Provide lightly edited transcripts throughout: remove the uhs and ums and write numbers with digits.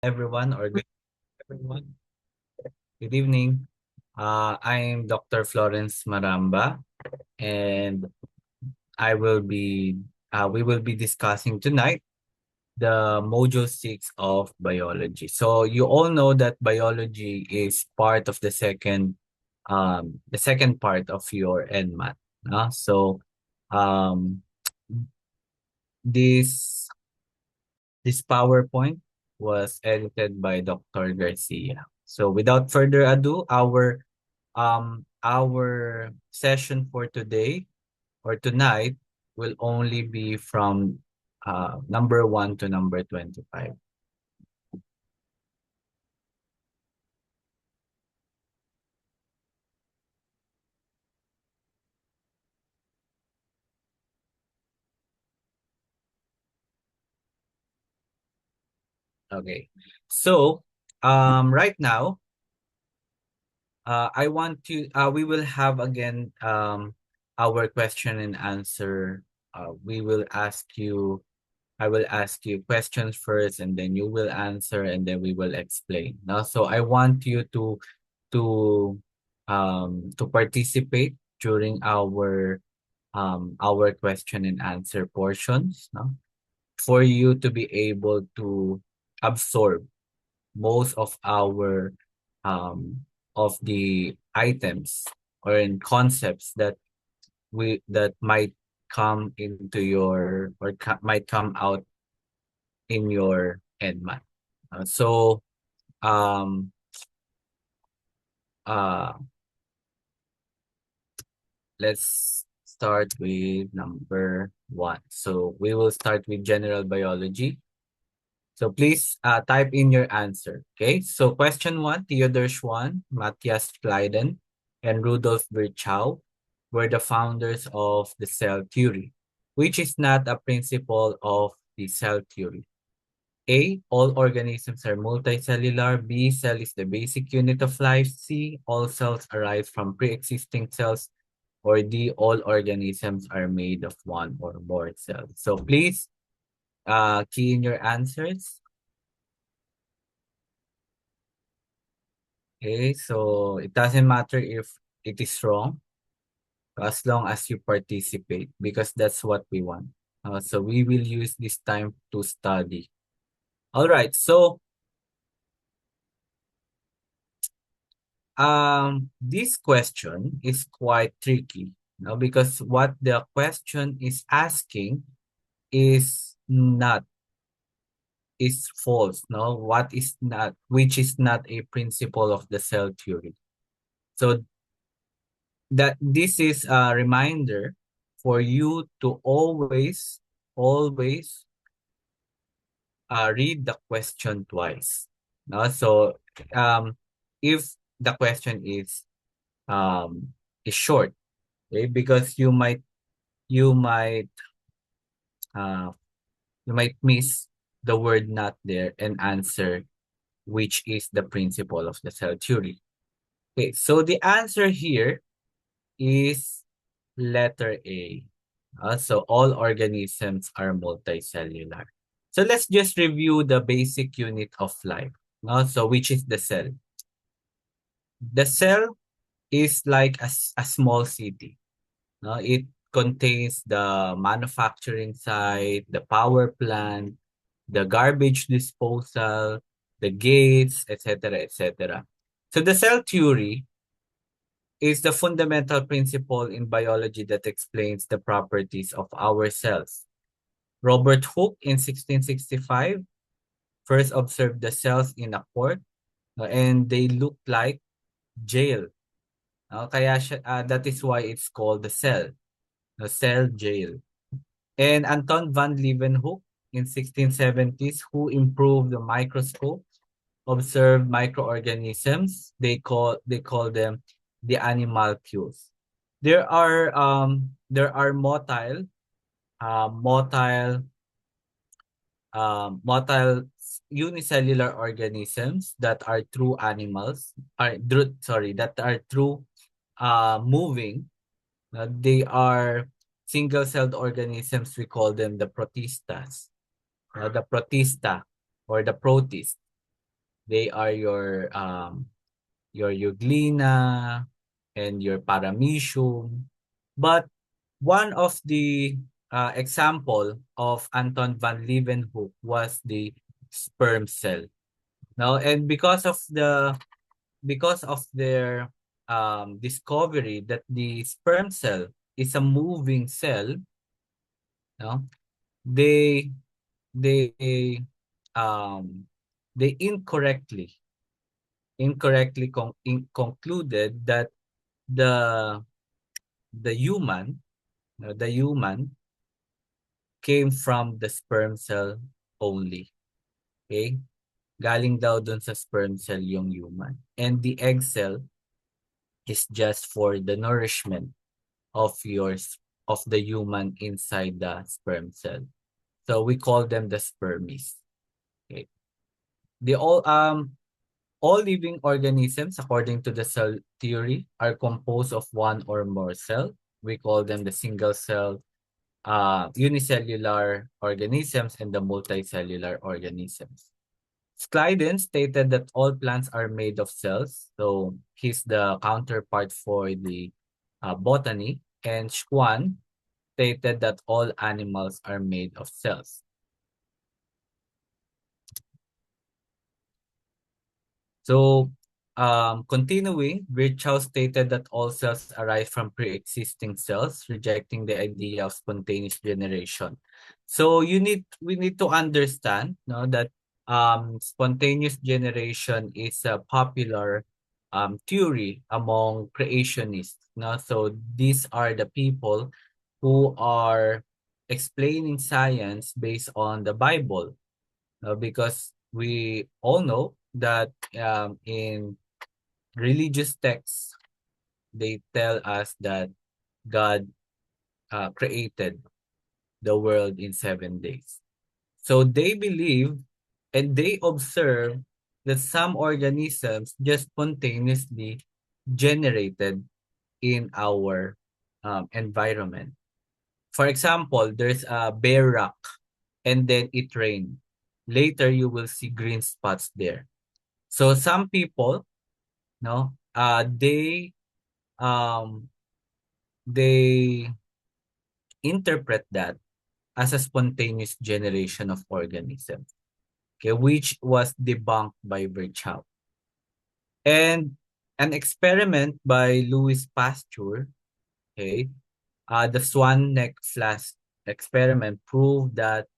Everyone or good everyone. Good evening. I'm Dr. Florence Maramba, and I will be we will be discussing tonight the Module 6 of biology. So you all know that biology is part of the second part of your NMAT. So um, this this PowerPoint was edited by Dr. Garcia. So without further ado, our session for today or tonight will only be from number 1 to number 25. Okay. So right now I want to we will have again our question and answer. We will ask you I will ask you questions first, and then you will answer, and then we will explain. Now, so I want you to to participate during our question and answer portions, no? For you to be able to absorb most of the items or in concepts that might come into your or might come out in your NMAT. So um uh let's start with number 1. So we will start with general biology. So please type in your answer. Okay. So question 1, Theodor Schwann, Matthias Kleiden, and Rudolf Virchow were the founders of the cell theory, which is not a principle of the cell theory. A, all organisms are multicellular. B, cell is the basic unit of life. C, all cells arise from pre-existing cells. Or D, all organisms are made of one or more cells. So please key in your answers. Okay, so it doesn't matter if it is wrong as long as you participate because that's what we want. So we will use this time to study. All right, so this question is quite tricky, because what the question is asking is not is false, no? What is not, which is not a principle of the cell theory. So that this is a reminder for you to always read the question twice. No? So if the question is short, okay? Because you might uh you might miss the word not there and answer which is the principle of the cell theory. Okay, so the answer here is letter A. So all organisms are multicellular. So let's just review the basic unit of life. So which is the cell? The cell is like a small city. It contains the manufacturing site, the power plant, the garbage disposal, the gates, etc., etc. So the cell theory is the fundamental principle in biology that explains the properties of our cells. Robert Hooke in 1665 first observed the cells in a court, and they looked like jail. That is why it's called the cell jail. And Anton van Leeuwenhoek in 1670s, who improved the microscope, observed microorganisms. They call them the animalcules. There are motile motile unicellular organisms that are true animals that are true moving. They are single-celled organisms. We call them the protistas, the protista or the protist. They are your euglena and your paramecium. But one of the example of Anton van Leeuwenhoek was the sperm cell. Now, and because of their discovery that the sperm cell is a moving cell, no, they they um they incorrectly concluded that the the human the human came from the sperm cell only. Okay? Galing daw dun sa sperm cell yung human. And the egg cell is just for the nourishment of of the human inside the sperm cell. So we call them the spermies. Okay. The all living organisms, according to the cell theory, are composed of one or more cell. We call them the single cell, unicellular organisms, and the multicellular organisms. Schleiden stated that all plants are made of cells, so he's the counterpart for the botany, and Schwann stated that all animals are made of cells. So, continuing, Virchow stated that all cells arise from pre-existing cells, rejecting the idea of spontaneous generation. So we need to understand, no, that spontaneous generation is a popular theory among creationists. No? So these are the people who are explaining science based on the Bible, because we all know that in religious texts, they tell us that God created the world in 7 days. So they believe and they observe that some organisms just spontaneously generated in our environment. For example, there's a bare rock and then it rained. Later, you will see green spots there. So some people, no, um they interpret that as a spontaneous generation of organisms, okay, which was debunked by Virchow. And an experiment by Louis Pasteur, okay, the swan neck flask experiment proved that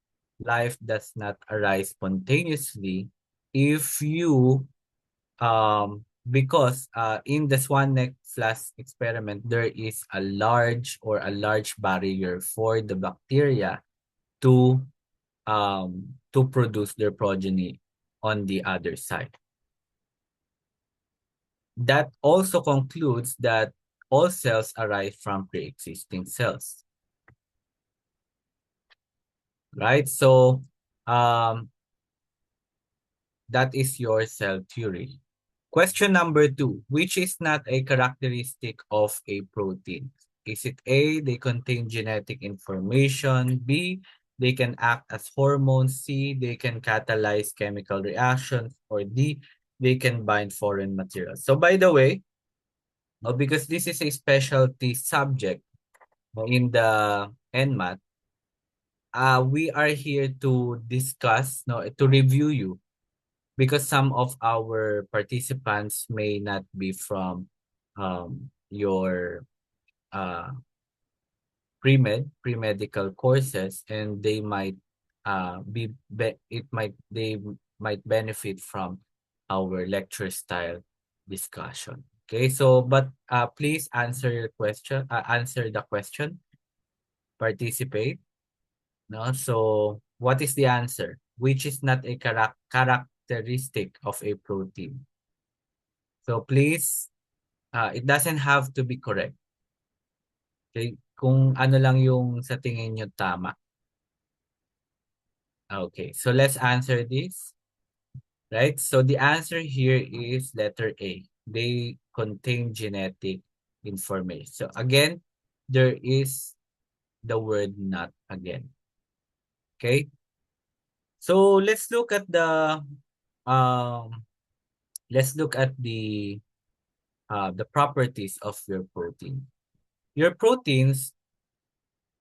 life does not arise spontaneously if you because in the swan neck flask experiment there is a large barrier for the bacteria to produce their progeny on the other side. That also concludes that all cells arise from pre-existing cells, right? So that is your cell theory. Question number 2, which is not a characteristic of a protein? Is it A, they contain genetic information, B, they can act as hormones, C, they can catalyze chemical reactions, or D, they can bind foreign materials? So by the way, because this is a specialty subject in the NMAT, we are here to discuss, no, to review you, because some of our participants may not be from your uh, pre-medical courses, and they might they might benefit from our lecture style discussion. Okay, so but please answer the question, participate. No, so what is the answer? Which is not a characteristic of a protein? So please, it doesn't have to be correct. Okay? Kung ano lang yung sa tingin nyo tama. Okay, so let's answer this. Right? So the answer here is letter A. They contain genetic information. So again, there is the word not again. Okay? So let's look at the let's look at the properties of your protein. Your proteins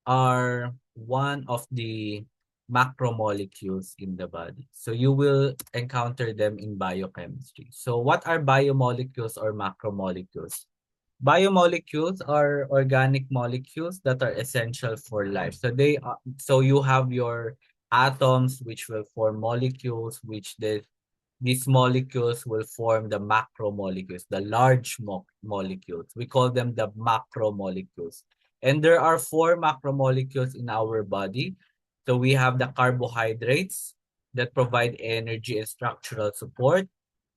are one of the macromolecules in the body. So you will encounter them in biochemistry. So what are biomolecules or macromolecules? Biomolecules are organic molecules that are essential for life. So you have your atoms which will form molecules, which these molecules will form the macromolecules, the large molecules. We call them the macromolecules. And there are four macromolecules in our body. So we have the carbohydrates that provide energy and structural support,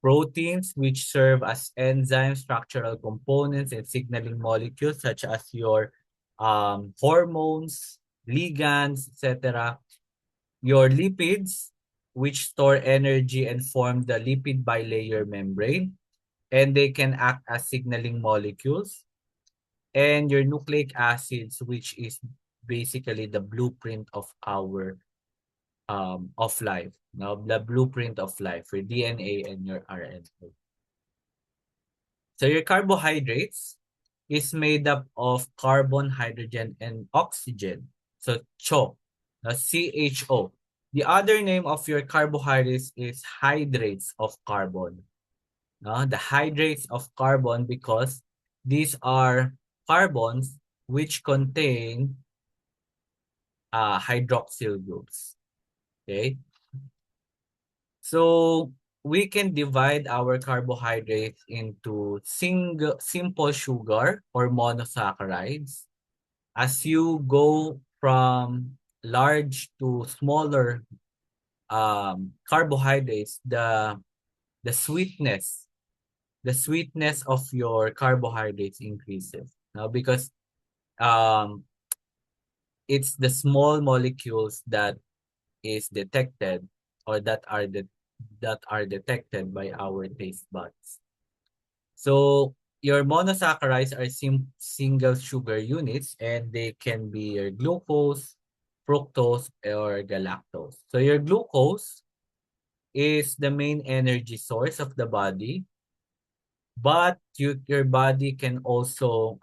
proteins, which serve as enzymes, structural components, and signaling molecules, such as your hormones, ligands, etc. Your lipids, which store energy and form the lipid bilayer membrane, and they can act as signaling molecules. And your nucleic acids, which is basically the blueprint of our of life. Now, the blueprint of life, your DNA and your RNA. So your carbohydrates is made up of carbon, hydrogen, and oxygen. So CHO, CHO. The other name of your carbohydrates is hydrates of carbon. The hydrates of carbon, because these are carbons which contain hydroxyl groups. Okay, so we can divide our carbohydrates into simple sugar or monosaccharides. As you go from large to smaller carbohydrates, the sweetness of your carbohydrates increases. Now, because um, it's the small molecules that is detected, or that are detected by our taste buds. So your monosaccharides are single sugar units, and they can be your glucose, fructose, or galactose. So your glucose is the main energy source of the body, but our body can also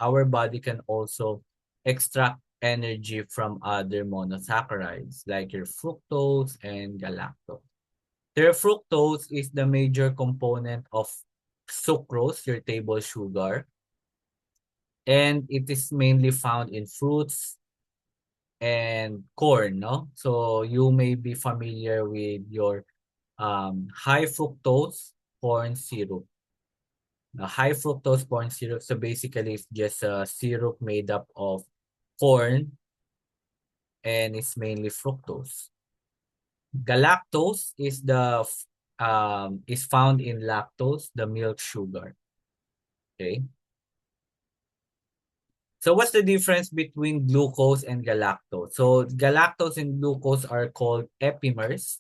extract energy from other monosaccharides like your fructose and galactose. Their fructose is the major component of sucrose, your table sugar, and it is mainly found in fruits and corn, no? So you may be familiar with your high fructose corn syrup. Now, high fructose corn syrup, so basically it's just a syrup made up of corn, and it's mainly fructose. Galactose is found in lactose, the milk sugar. Okay. So what's the difference between glucose and galactose? So galactose and glucose are called epimers,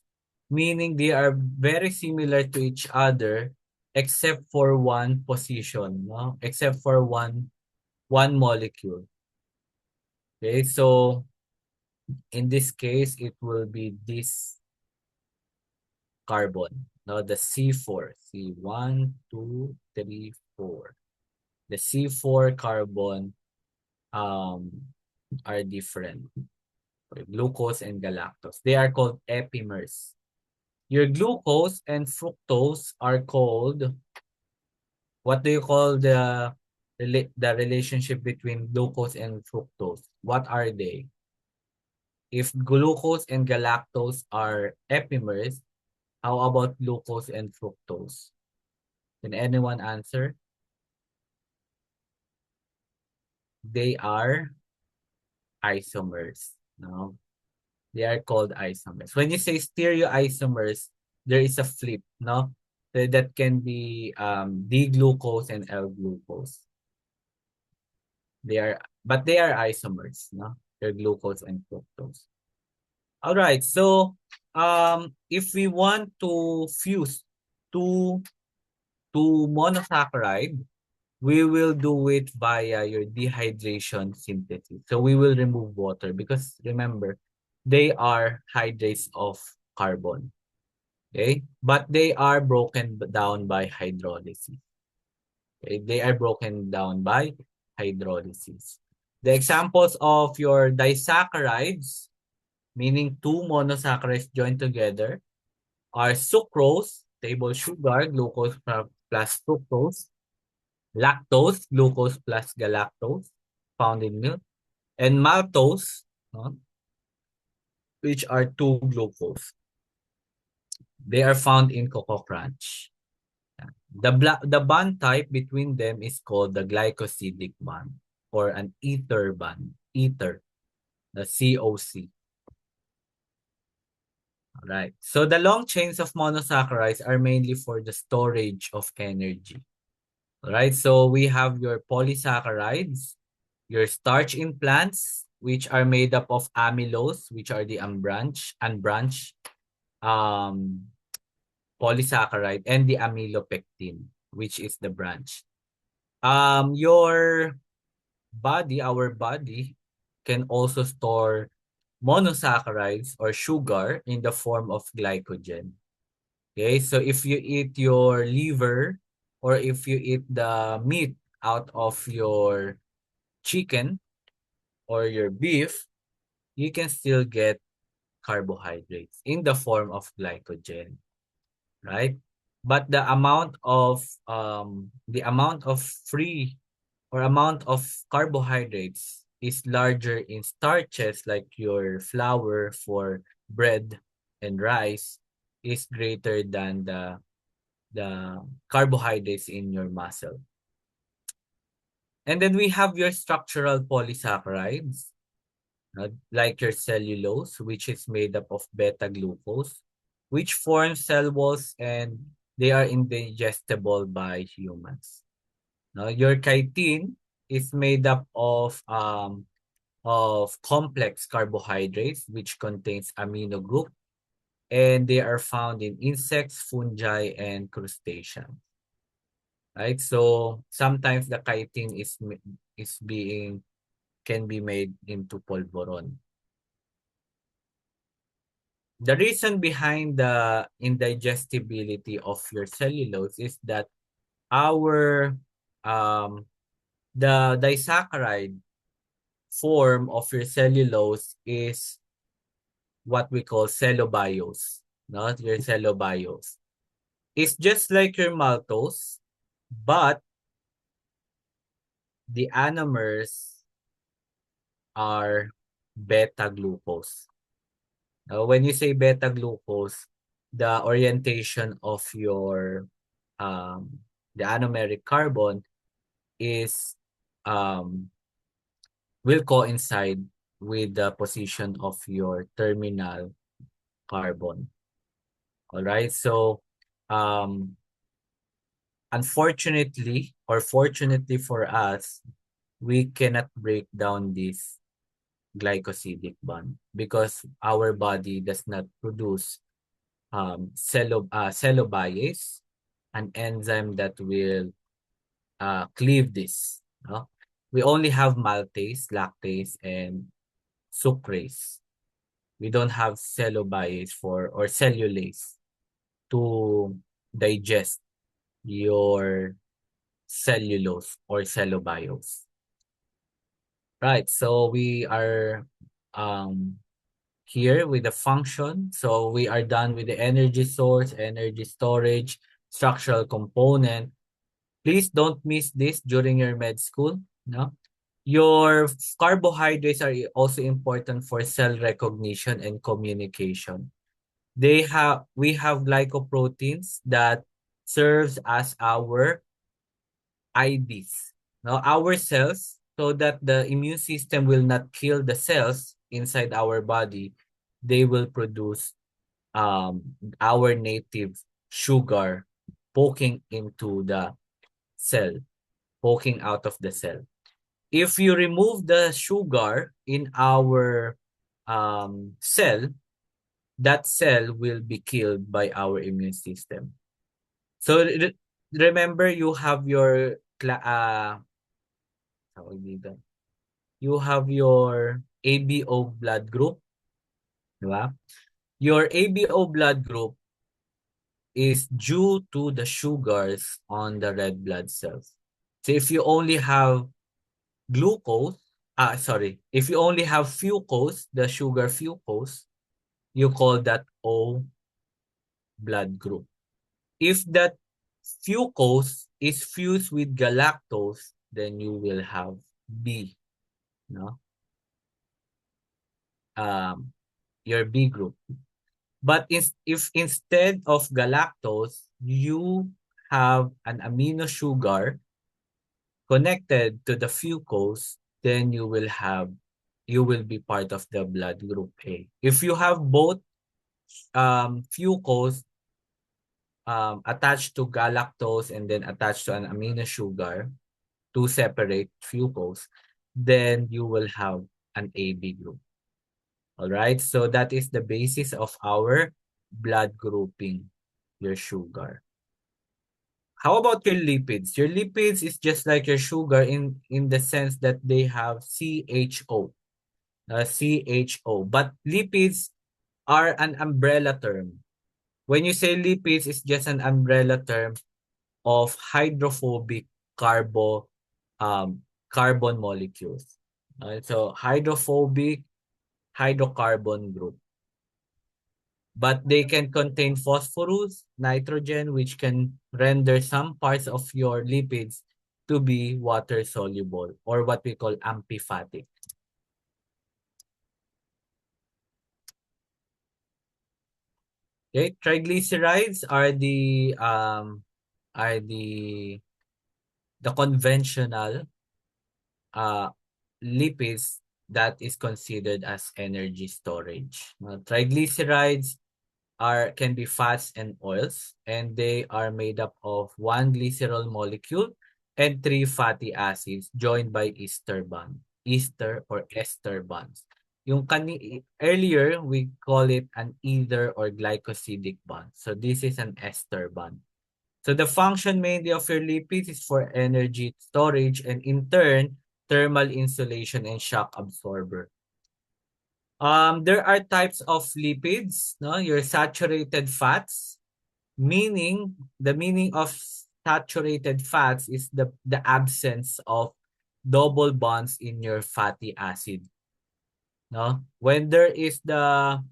meaning they are very similar to each other except for one position, no? Except for one molecule. Okay, so in this case, it will be this carbon, no? The C4, C1, 2, 3, 4. The C4 carbon um are different. Glucose and galactose. They are called epimers. Your glucose and fructose are called, what do you call the relationship between glucose and fructose? What are they? If glucose and galactose are epimers, how about glucose and fructose? Can anyone answer? They are isomers. No? They are called isomers. When you say stereoisomers, there is a flip, no? That can be D-glucose and L-glucose. But they are isomers, no? They're glucose and fructose. All right, so if we want to fuse two monosaccharide, we will do it via your dehydration synthesis. So we will remove water because remember, they are hydrates of carbon. Okay? But they are broken down by hydrolysis. Okay? They are broken down by hydrolysis. The examples of your disaccharides, meaning two monosaccharides joined together, are sucrose, table sugar, glucose plus fructose, lactose, glucose plus galactose, found in milk, and maltose, no, which are two glucose. They are found in Cocoa Crunch. The bond type between them is called the glycosidic bond or an ether bond. Ether, the COC. All right. So the long chains of monosaccharides are mainly for the storage of energy. All right. So we have your polysaccharides, your starch in plants, which are made up of amylose, which are the unbranched um, polysaccharide, and the amylopectin, which is the branch. Your body, our body, can also store monosaccharides or sugar in the form of glycogen. Okay, so if you eat your liver or if you eat the meat out of your chicken or your beef, you can still get carbohydrates in the form of glycogen, right? But the amount of free or amount of carbohydrates is larger in starches like your flour for bread and rice is greater than the carbohydrates in your muscle. And then we have your structural polysaccharides, like your cellulose, which is made up of beta glucose, which forms cell walls and they are indigestible by humans. Now, your chitin is made up of complex carbohydrates, which contains amino group, and they are found in insects, fungi, and crustaceans. Right? So sometimes the chitin is being can be made into polvoron. The reason behind the indigestibility of your cellulose is that our um the disaccharide form of your cellulose is what we call cellobiose, no? Your cellobiose. It's just like your maltose, but the anomers are beta glucose. When you say beta glucose, the orientation of your the anomeric carbon is will coincide with the position of your terminal carbon. All right. So um unfortunately or fortunately for us, we cannot break down this glycosidic bond because our body does not produce cellobiase, an enzyme that will cleave this. No? We only have maltase, lactase, and sucrase. We don't have cellobiase or cellulase to digest your cellulose or cellobiose. Right, so we are um, here with the function. So we are done with the energy source, energy storage, structural component. Please don't miss this during your med school. No? Your carbohydrates are also important for cell recognition and communication. We have glycoproteins that serves as our IDs. Now our cells, so that the immune system will not kill the cells inside our body, they will produce our native sugar poking into the cell, poking out of the cell. If you remove the sugar in our cell, that cell will be killed by our immune system. So remember, you have your tawag dito, you have your ABO blood group, di ba? Your ABO blood group is due to the sugars on the red blood cells. So if you only have glucose, if you only have fucose, the sugar fucose, you call that O blood group. If that fucose is fused with galactose, then you will have B, no? Your B group. But if instead of galactose, you have an amino sugar connected to the fucose, then you will be part of the blood group A. If you have both fucose attached to galactose and then attached to an amino sugar, two separate fucose, then you will have an AB group. All right, so that is the basis of our blood grouping, your sugar. How about your lipids? Your lipids is just like your sugar in the sense that they have CHO. CHO. But lipids are an umbrella term. When you say lipids, it's just an umbrella term of hydrophobic carbon molecules. So hydrophobic hydrocarbon group. But they can contain phosphorus, nitrogen, which can render some parts of your lipids to be water soluble or what we call amphipathic. Okay, triglycerides are the conventional uh lipids that is considered as energy storage. Triglycerides can be fats and oils, and they are made up of one glycerol molecule and three fatty acids joined by ester or ester bonds. Earlier, we call it an ether or glycosidic bond. So this is an ester bond. So the function mainly of your lipids is for energy storage and in turn, thermal insulation and shock absorber. There are types of lipids, no? Your saturated fats, meaning the meaning of saturated fats is the absence of double bonds in your fatty acid. No? When there is no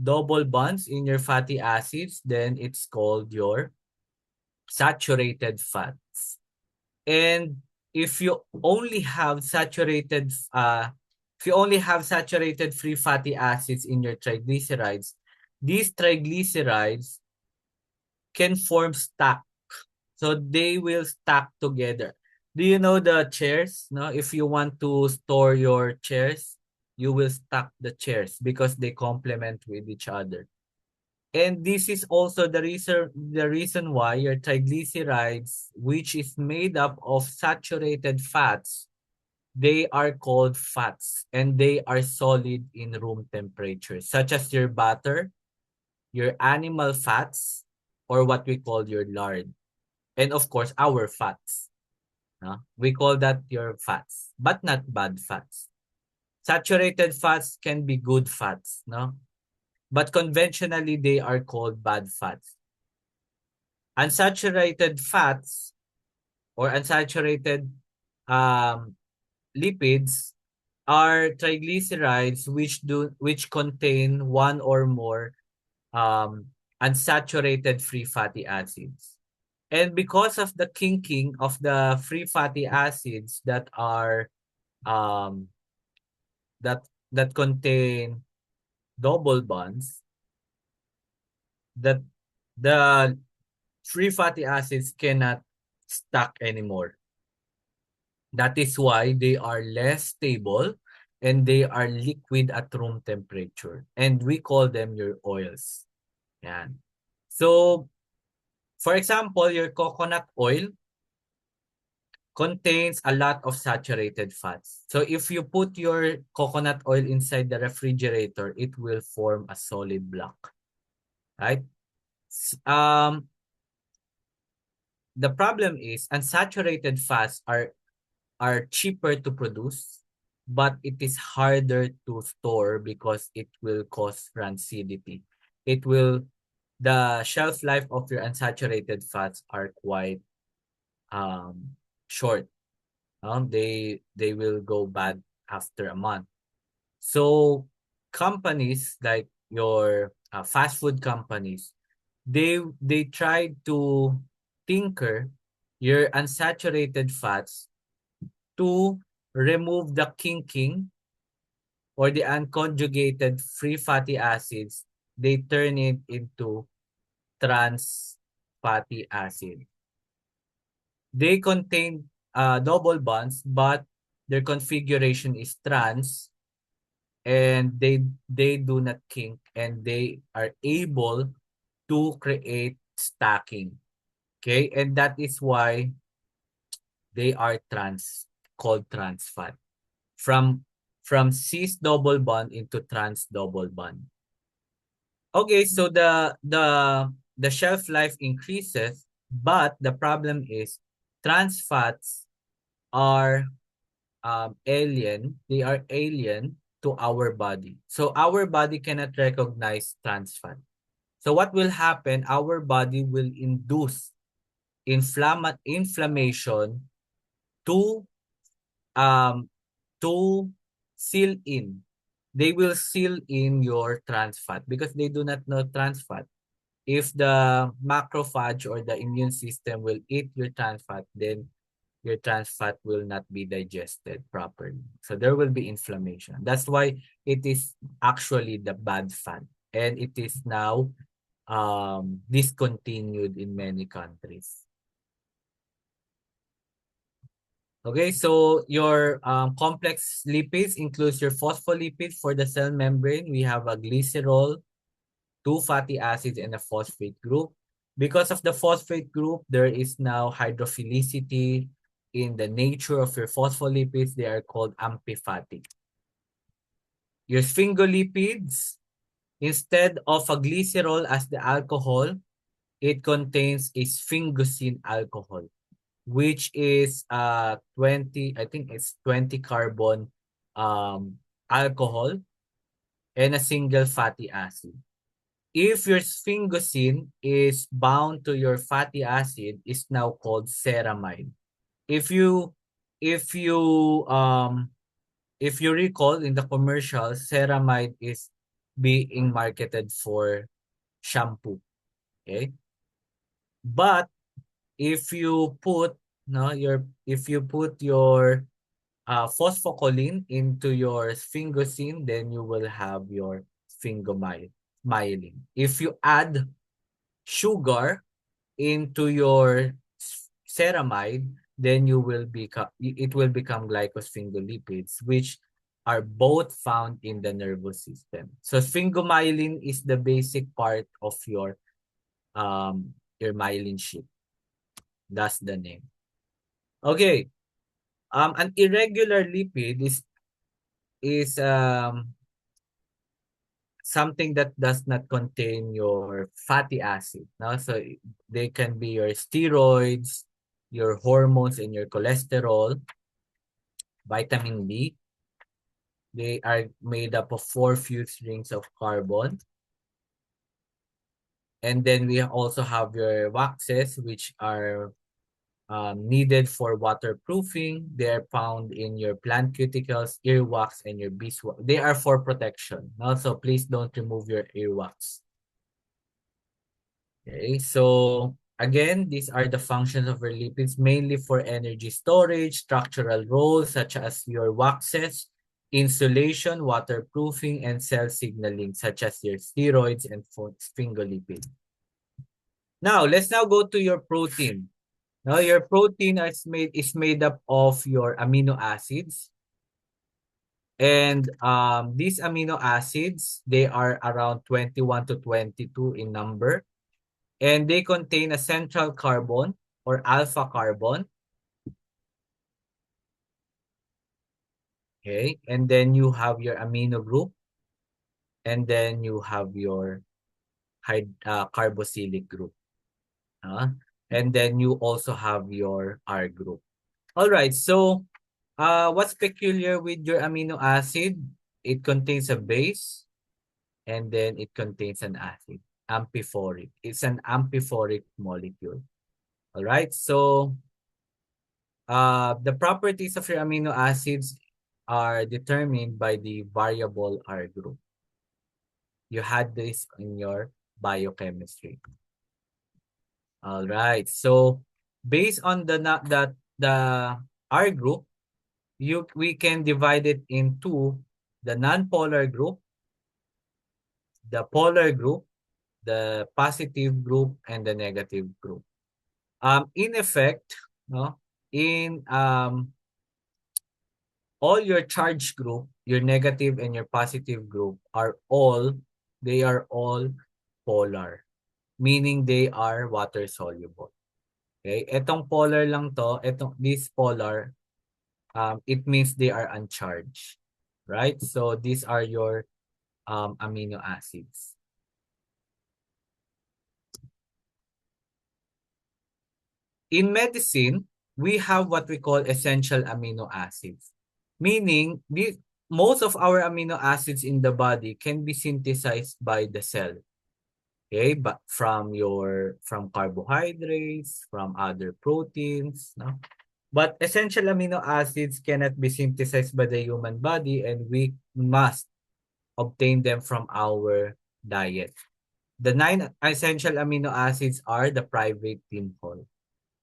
double bonds in your fatty acids, then it's called your saturated fats. And if you only have saturated free fatty acids in your triglycerides, these triglycerides can form stack. So they will stack together. Do you know the chairs? No, if you want to store your chairs, you will stack the chairs because they complement with each other. And this is also the reason why your triglycerides, which is made up of saturated fats, they are called fats and they are solid in room temperature, such as your butter, your animal fats, or what we call your lard. And of course, our fats. No? We call that your fats, but not bad fats. Saturated fats can be good fats, no? But conventionally, they are called bad fats. Unsaturated fats or unsaturated lipids are triglycerides which contain one or more unsaturated free fatty acids. And because of the kinking of the free fatty acids that are um, that contain double bonds, that the free fatty acids cannot stack anymore. That is why they are less stable and they are liquid at room temperature. And we call them your oils. Yan. So, for example, your coconut oil contains a lot of saturated fats. So if you put your coconut oil inside the refrigerator, it will form a solid block. Right? The problem is unsaturated fats are cheaper to produce, but it is harder to store because it will cause rancidity. it will, the shelf life of your unsaturated fats are quite short. They will go bad after a month. So companies like your fast food companies, they try to tinker your unsaturated fats to remove the kinking or the unconjugated free fatty acids. They turn it into trans fatty acid. They contain double bonds, but their configuration is trans, and they do not kink, and they are able to create stacking. Okay, and that is why they are called trans fat. From cis double bond into trans double bond. Okay, so the shelf life increases, but the problem is trans fats are alien. They are alien to our body. So our body cannot recognize trans fat. So what will happen? Our body will induce inflammation to um to seal in. They will seal in your trans fat because they do not know trans fat. If the macrophage or the immune system will eat your trans fat, then your trans fat will not be digested properly. So there will be inflammation. That's why it is actually the bad fat. And it is now discontinued in many countries. Okay, so your complex lipids includes your phospholipid for the cell membrane. We have a glycerol, two fatty acids, and a phosphate group. Because of the phosphate group, there is now hydrophilicity in the nature of your phospholipids. They are called amphipathic. Your sphingolipids, instead of a glycerol as the alcohol, it contains a sphingosine alcohol, which is 20, I think it's 20 carbon alcohol and a single fatty acid. If your sphingosine is bound to your fatty acid, is now called ceramide. If you if you if you recall in the commercial, ceramide is being marketed for shampoo. Okay? But if you put if you put your phosphocholine into your sphingosine, then you will have your sphingomyelin. If you add sugar into your ceramide, then it will become glycosphingolipids, which are both found in the nervous system. So sphingomyelin is the basic part of your myelin sheath. That's the name. Okay. An irregular lipid is something that does not contain your fatty acid. No? So they can be your steroids, your hormones, and your cholesterol. Vitamin D. They are made up of 4 fused rings of carbon. And then we also have your waxes, which are needed for waterproofing. They are found in your plant cuticles, earwax, and your beeswax. They are for protection. Also, please don't remove your earwax. Okay, so again, these are the functions of your lipids, mainly for energy storage, structural roles such as your waxes, insulation, waterproofing, and cell signaling such as your steroids and sphingolipids. Now, let's now go to your protein. Now, your protein is made up of your amino acids. And these amino acids, they are around 21 to 22 in number. And they contain a central carbon or alpha carbon. Okay. And then you have your amino group. And then you have your carboxylic group. And then you also have your R group. All right. So what's peculiar with your amino acid? It contains a base. and then it contains an acid, amphiphoric. It's an amphiphoric molecule. All right. So the properties of your amino acids are determined by the variable R group. You had this in your biochemistry. All right. So based on the R group, we can divide it into the non-polar group, the polar group, the positive group, and the negative group. In effect, no, in all your charge group, your negative and your positive group they are all polar, meaning they are water soluble. Okay? Etong polar lang to, this polar, it means they are uncharged, right? So these are your amino acids. In medicine, we have what we call essential amino acids, meaning most of our amino acids in the body can be synthesized by the cell. Okay, but from carbohydrates, from other proteins, no? But essential amino acids cannot be synthesized by the human body, and we must obtain them from our diet. The 9 essential amino acids are the private pinhole: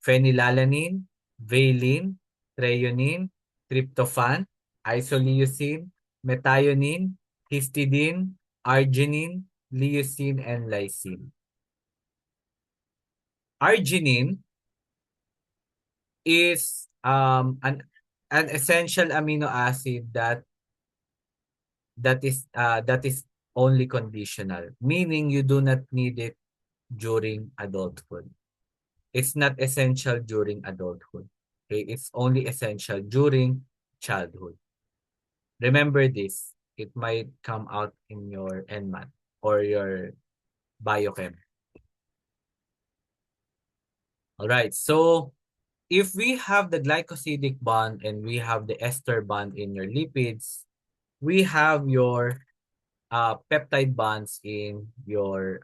phenylalanine, valine, threonine, tryptophan, isoleucine, methionine, histidine, arginine, leucine, and lysine. Arginine is an essential amino acid that is only conditional, meaning you do not need it during adulthood. It's not essential during adulthood. Okay, it's only essential during childhood. Remember this. It might come out in your NMAT or your biochem. All right. So if we have the glycosidic bond and we have the ester bond in your lipids, we have your peptide bonds in your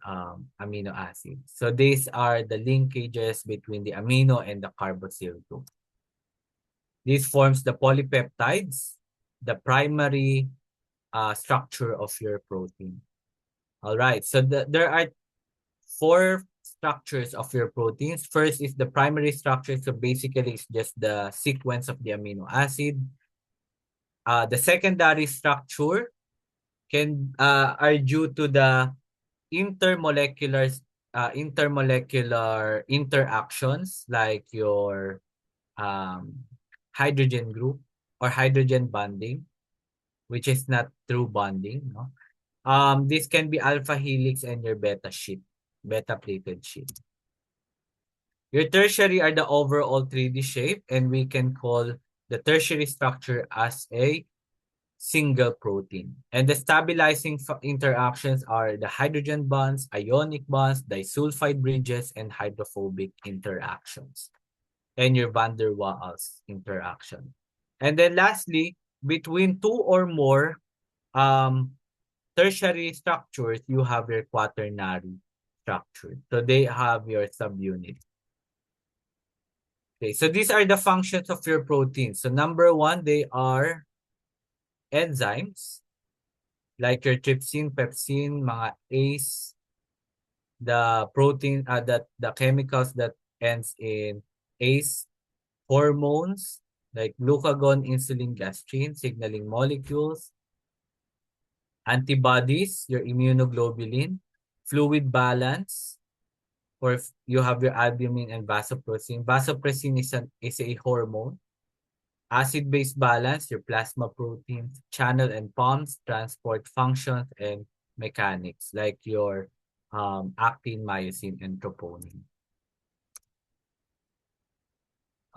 amino acids. So these are the linkages between the amino and the carboxyl group. This forms the polypeptides, the primary structure of your protein. All right, so there are 4 structures of your proteins. First is the primary structure, so basically it's just the sequence of the amino acid. The secondary structure are due to the intermolecular interactions, like your hydrogen group or hydrogen bonding, which is not true bonding, no? This can be alpha helix and your beta plated sheet. Your tertiary are the overall 3D shape, and we can call the tertiary structure as a single protein. And the stabilizing interactions are the hydrogen bonds, ionic bonds, disulfide bridges, and hydrophobic interactions, and your van der Waals interaction. And then lastly, between 2 or more tertiary structures, you have your quaternary structure. So they have your subunit. Okay, so these are the functions of your proteins. So number 1, they are enzymes, like your trypsin, pepsin, mga ACE, the protein, the chemicals that ends in ACE, hormones, like glucagon, insulin, gastrin, signaling molecules, antibodies, your immunoglobulin, fluid balance, or you have your albumin and vasopressin. Vasopressin is a hormone. Acid-base balance, your plasma proteins, channel and pumps, transport functions, and mechanics, like your actin, myosin, and troponin.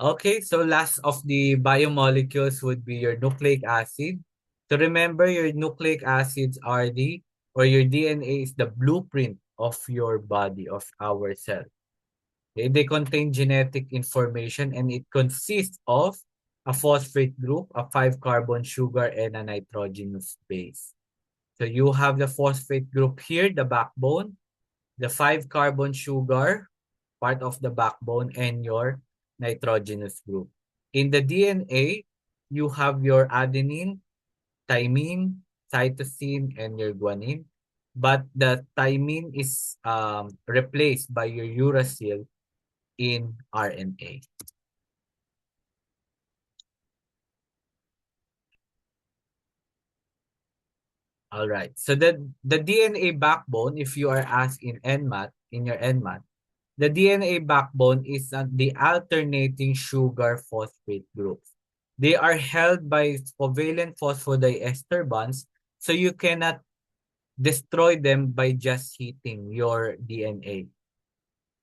Okay, so last of the biomolecules would be your nucleic acid. So remember, your nucleic acids are your DNA is the blueprint of your body, of our cell. Okay? They contain genetic information, and it consists of a phosphate group, a 5-carbon sugar, and a nitrogenous base. So you have the phosphate group here, the backbone, the 5-carbon sugar, part of the backbone, and your nitrogenous group. In the DNA, you have your adenine, thymine, cytosine, and your guanine. But the thymine is replaced by your uracil in RNA. All right. So the DNA backbone, if you are asked in NMAT, in your NMAT, the DNA backbone is the alternating sugar phosphate groups. They are held by covalent phosphodiester bonds, so you cannot destroy them by just heating your DNA.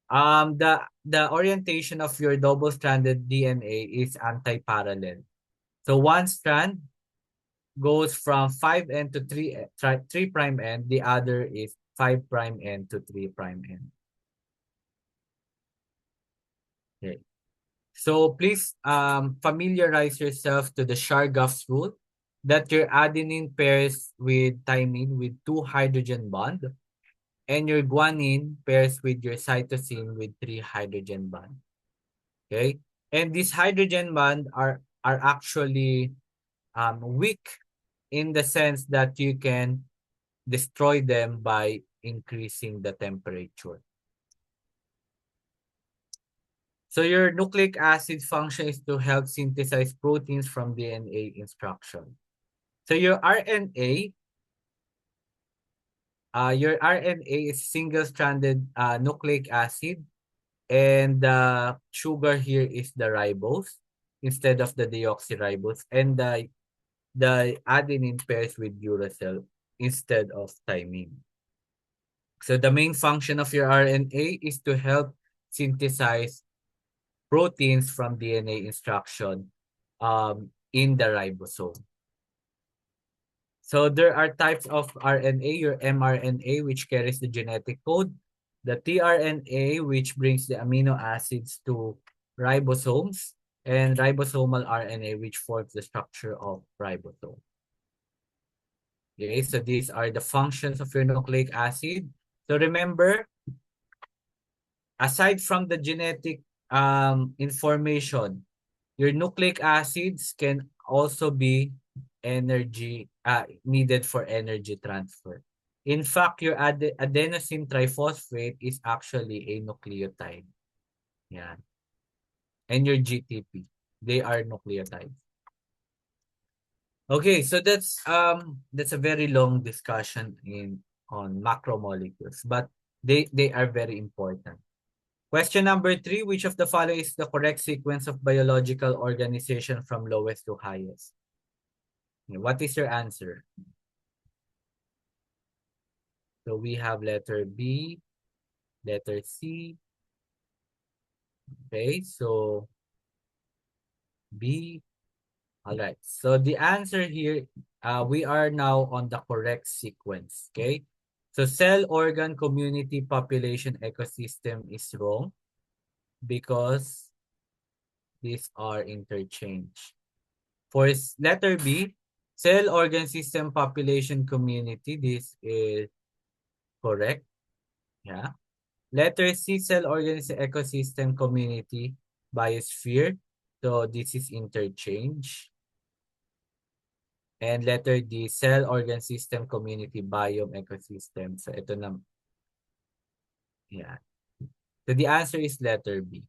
The orientation of your double-stranded DNA is anti-parallel. So one strand goes from 5' to 3' end, the other is 5' end to 3' end. Okay. So please familiarize yourself to the Chargaff's rule that your adenine pairs with thymine with 2 hydrogen bond and your guanine pairs with your cytosine with 3 hydrogen bond. Okay? And these hydrogen bond are actually weak in the sense that you can destroy them by increasing the temperature. So your nucleic acid function is to help synthesize proteins from DNA instruction. So your RNA is single-stranded nucleic acid, and the sugar here is the ribose instead of the deoxyribose, and the adenine pairs with uracil instead of thymine. So the main function of your RNA is to help synthesize proteins from DNA instruction in the ribosome. So there are types of RNA, your mRNA, which carries the genetic code, the tRNA, which brings the amino acids to ribosomes, and ribosomal RNA, which forms the structure of ribosome. Okay, so these are the functions of your nucleic acid. So remember, aside from the genetic information, your nucleic acids can also be energy needed for energy transfer. In fact, your adenosine triphosphate is actually a nucleotide. Yeah. And your GTP, they are nucleotides. Okay, so that's a very long discussion on macromolecules, but they are very important. Question number 3, which of the following is the correct sequence of biological organization from lowest to highest? What is your answer? So we have letter B, letter C. Okay, so B. All right. So the answer here, we are now on the correct sequence. Okay. So cell, organ, community, population, ecosystem is wrong because these are interchanged. For letter B, cell, organ, system, population, community, this is correct. Yeah. Letter C, cell, organism, ecosystem, community, biosphere. So this is interchange. And letter D, cell, organ, system, community, biome, ecosystem. So ito na. Yeah. So the answer is letter B.